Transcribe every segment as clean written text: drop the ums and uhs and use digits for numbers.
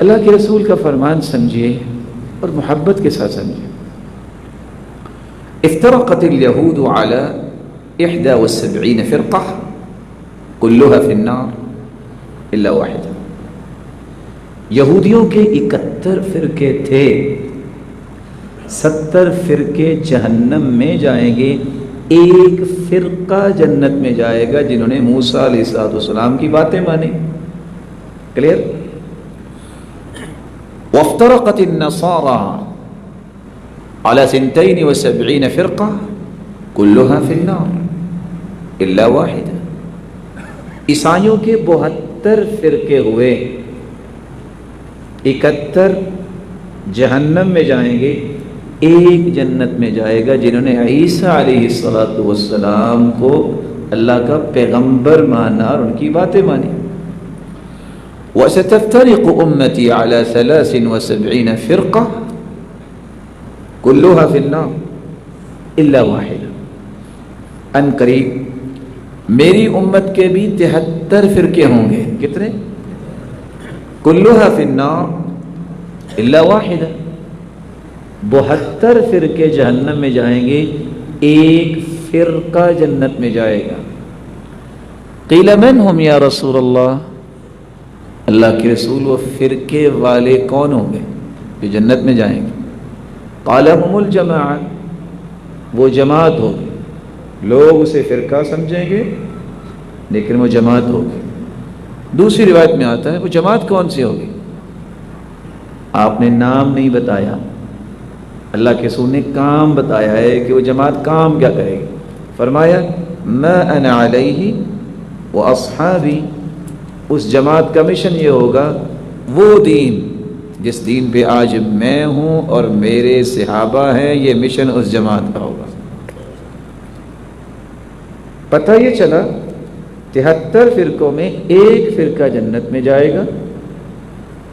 اللہ کے رسول کا فرمان سمجھیے اور محبت کے ساتھ سمجھیے. افترقت اليهود على 71 فرقة كلها في النار الا واحدة. یہودیوں کے 71 فرقے تھے، 70 فرقے جہنم میں جائیں گے، ایک فرقہ جنت میں جائے گا جنہوں نے موسیٰ علیہ السلام کی باتیں مانی. کلیئر؟ وافترقت النصارى على 72 فرقة كلها في النار الا واحدة. عیسائیوں کے 72 فرقے ہوئے، 71 جہنم میں جائیں گے، ایک جنت میں جائے گا جنہوں نے عیسیٰ علیہ السلام کو اللہ کا پیغمبر مانا اور ان کی باتیں مانی. وَسَتَفْتَرِقُ أُمَّتِي عَلَى 73 فِرْقَةٍ كُلُّهَا فِي النَّارِ إِلَّا وَاحِدَةً. ان قریب میری امت کے بھی 73 فرقے ہوں گے. کتنے؟ كُلُّهَا فِي النَّارِ إِلَّا وَاحِدَةً. 72 فرقے جہنم میں جائیں گے، ایک فرقہ جنت میں جائے گا. قیل من ہم یا رسول اللہ، اللہ کے رسول وہ فرقے والے کون ہوں گے جو جنت میں جائیں گے؟ قال هم الجماعہ، وہ جماعت ہوگی. لوگ اسے فرقہ سمجھیں گے لیکن وہ جماعت ہوگی. دوسری روایت میں آتا ہے وہ جماعت کون سی ہوگی؟ آپ نے نام نہیں بتایا، اللہ کے رسول نے کام بتایا ہے کہ وہ جماعت کام کیا کرے گی. فرمایا ما انا علیہ واصحابی. اس جماعت کا مشن یہ ہوگا، وہ دین جس دین پہ آج میں ہوں اور میرے صحابہ ہیں، یہ مشن اس جماعت کا ہوگا. پتہ یہ چلا 73 فرقوں میں ایک فرقہ جنت میں جائے گا.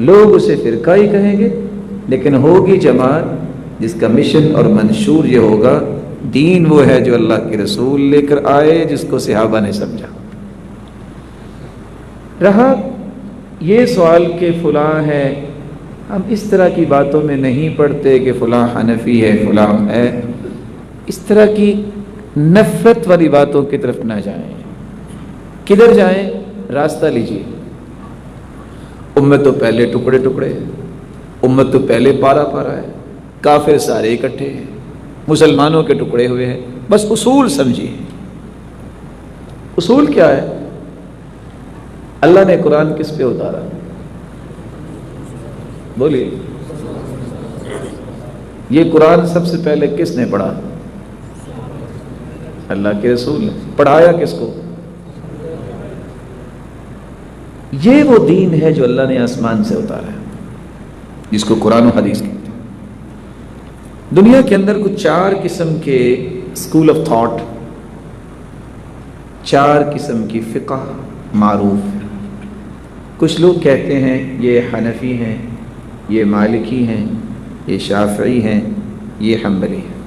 لوگ اسے فرقہ ہی کہیں گے لیکن ہوگی جماعت جس کا مشن اور منشور یہ ہوگا، دین وہ ہے جو اللہ کے رسول لے کر آئے، جس کو صحابہ نے سمجھا. رہا یہ سوال کہ فلاں ہے، ہم اس طرح کی باتوں میں نہیں پڑھتے کہ فلاں حنفی ہے فلاں ہے. اس طرح کی نفرت والی باتوں کی طرف نہ جائیں. کدھر جائیں؟ راستہ لیجیے. امت تو پہلے ٹکڑے ٹکڑے ہے، امت تو پہلے پارا پارا ہے، کافر سارے اکٹھے ہیں، مسلمانوں کے ٹکڑے ہوئے ہیں. بس اصول سمجھیے. اصول کیا ہے؟ اللہ نے قرآن کس پہ اتارا؟ بولیے. یہ قرآن سب سے پہلے کس نے پڑھا؟ اللہ کے رسول نے. پڑھایا کس کو؟ یہ وہ دین ہے جو اللہ نے آسمان سے اتارا ہے، جس کو قرآن و حدیث کہتے ہیں. دنیا کے اندر کچھ 4 قسم کے اسکول آف تھاٹ، 4 قسم کی فقہ معروف ہے. کچھ لوگ کہتے ہیں یہ حنفی ہیں، یہ مالکی ہیں، یہ شافعی ہیں، یہ حنبلی ہیں.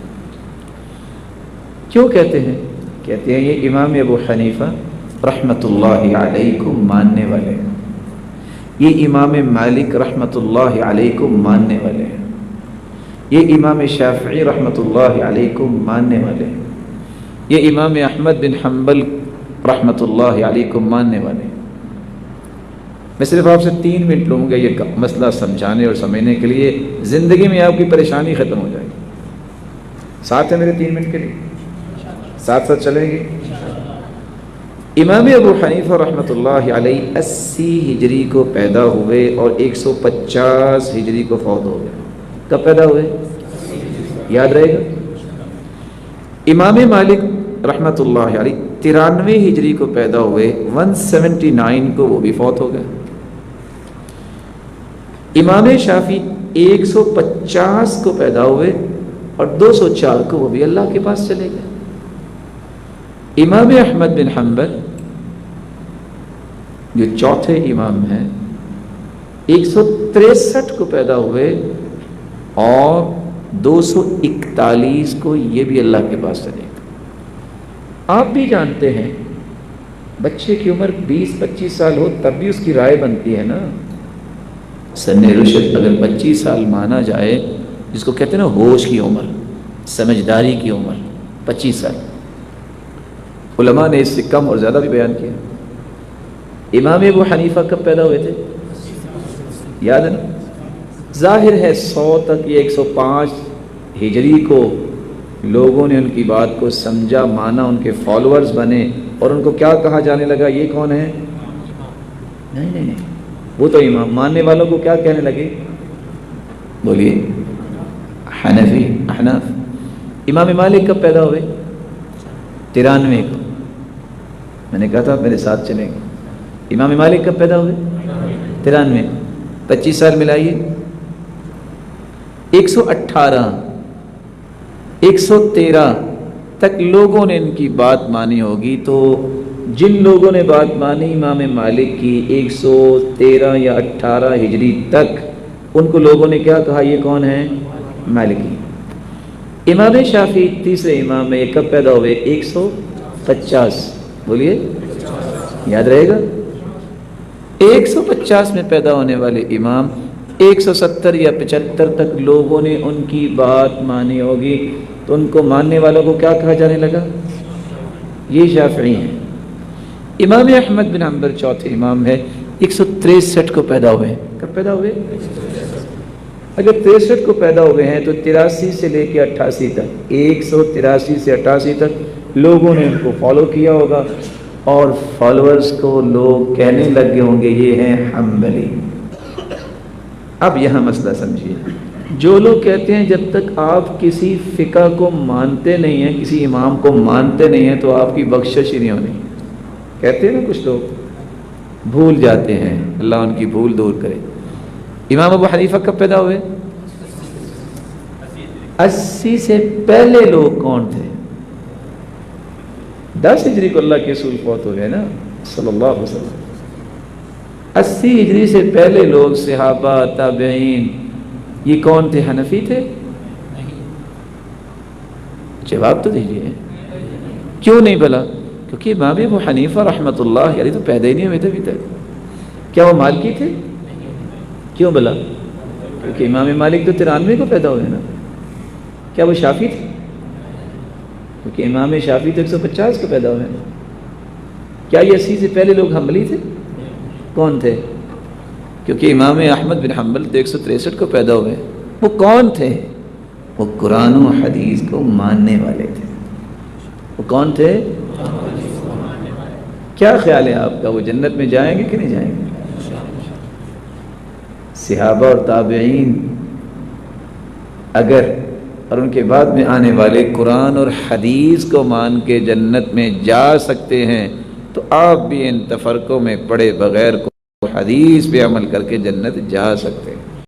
کیوں کہتے ہیں؟ کہتے ہیں یہ امام ابو حنیفہ رحمۃ اللہ علیہ کو ماننے والے ہیں، یہ امام مالک رحمۃ اللہ علیہ کو ماننے والے ہیں، یہ امام شافعی رحمۃ اللہ علیہ کو ماننے والے ہیں، یہ امام احمد بن حنبل رحمۃ اللہ علیہ کو ماننے والے ہیں. میں صرف آپ سے 3 منٹ لوں گا یہ مسئلہ سمجھانے اور سمجھنے کے لیے، زندگی میں آپ کی پریشانی ختم ہو جائے گی. ساتھ ہے میرے 3 منٹ کے لیے؟ ساتھ ساتھ چلیں گے. امام ابو حنیفہ رحمۃ اللہ علیہ 80 ہجری کو پیدا ہوئے اور 150 ہجری کو فوت ہو گئے. کب پیدا ہوئے؟ یاد رہے گا. امام مالک رحمۃ اللہ علیہ 93 ہجری کو پیدا ہوئے، 179 کو وہ بھی فوت ہو گئے. امام شافعی 150 کو پیدا ہوئے اور 204 کو وہ بھی اللہ کے پاس چلے گئے. امام احمد بن حنبل جو چوتھے امام ہیں 163 کو پیدا ہوئے اور 241 کو یہ بھی اللہ کے پاس چلے گئے. آپ بھی جانتے ہیں بچے کی عمر 20-25 سال ہو تب بھی اس کی رائے بنتی ہے نا. سن رشد اگر 25 سال مانا جائے، جس کو کہتے ہیں نا ہوش کی عمر، سمجھداری کی عمر، 25 سال، علماء نے اس سے کم اور زیادہ بھی بیان کیا۔ امام ابو حنیفہ کب پیدا ہوئے تھے؟ یاد ہے نا؟ ظاہر ہے 100 تک یا 105 ہجری کو لوگوں نے ان کی بات کو سمجھا، مانا، ان کے فالوورز بنے، اور ان کو کیا کہا جانے لگا؟ یہ کون ہے؟ نہیں، وہ تو امام، ماننے والوں کو کیا کہنے لگے؟ بولیے، حنفی، احناف۔ امام مالک کب پیدا ہوئے؟ 93 کو، میں نے کہا تھا میرے ساتھ چلیں گے۔ امام مالک کب پیدا ہوئے؟ 93۔ 25 سال ملائیے، 118 113 تک لوگوں نے ان کی بات مانی ہوگی۔ تو جن لوگوں نے بات مانی امام مالک کی 113 یا 18 ہجری تک، ان کو لوگوں نے کیا کہا؟ یہ کون ہے؟ مالکی۔ امام شافعی تیسرے امام میں کب پیدا ہوئے؟ 150، بولیے، یاد رہے گا؟ 150 میں پیدا ہونے والے امام 170 یا 75 تک لوگوں نے ان کی بات مانی ہوگی، تو ان کو ماننے والوں کو کیا کہا جانے لگا؟ یہ شافعی ہیں۔ امام احمد بن حنبل چوتھے امام ہے، 163 کو پیدا ہوئے۔ کب پیدا ہوئے؟ اگر 63 کو پیدا ہوئے ہیں تو 83 سے لے کے 88 تک، 183 سے 88 تک لوگوں نے ان کو فالو کیا ہوگا، اور فالوورز کو لوگ کہنے لگے ہوں گے یہ ہیں حنبلی۔ اب یہاں مسئلہ سمجھیے، جو لوگ کہتے ہیں جب تک آپ کسی فقہ کو مانتے نہیں ہیں، کسی امام کو مانتے نہیں ہیں، تو آپ کی بخشش ہی نہیں ہونی، کہتے ہیں نا کچھ لوگ، بھول جاتے ہیں، اللہ ان کی بھول دور کرے۔ امام ابو حنیفہ کب پیدا ہوئے؟ 80 سے پہلے لوگ کون تھے؟ 10 ہجری کو اللہ کے رسول فوت ہو گئے نا، صلی اللہ علیہ وسلم۔ 80 ہجری سے پہلے لوگ، صحابہ، تابعین، یہ کون تھے؟ حنفی تھے؟ جواب تو دیجیے، کیوں نہیں بلا؟ کیونکہ امام ابو حنیفہ رحمۃ اللہ علیہ تو پیدا ہی نہیں ہوئے تھے ابھی تک۔ کیا وہ مالکی تھے؟ کیوں بلا؟ کیونکہ امام مالک تو 93 کو پیدا ہوئے نا۔ کیا وہ شافعی تھے؟ کیونکہ امام شافعی تو 150 کو پیدا ہوئے نا۔ کیا یہ 80 سے پہلے لوگ حنبلی تھے؟ کون تھے؟ کیونکہ امام احمد بن حنبل تو 163 کو پیدا ہوئے۔ وہ کون تھے؟ وہ قرآن و حدیث کو ماننے والے تھے۔ وہ کون تھے؟ کیا خیال ہے آپ کا، وہ جنت میں جائیں گے کہ نہیں جائیں گے؟ صحابہ اور تابعین اگر اور ان کے بعد میں آنے والے قرآن اور حدیث کو مان کے جنت میں جا سکتے ہیں، تو آپ بھی ان تفرقوں میں پڑے بغیر کو حدیث پہ عمل کر کے جنت جا سکتے ہیں۔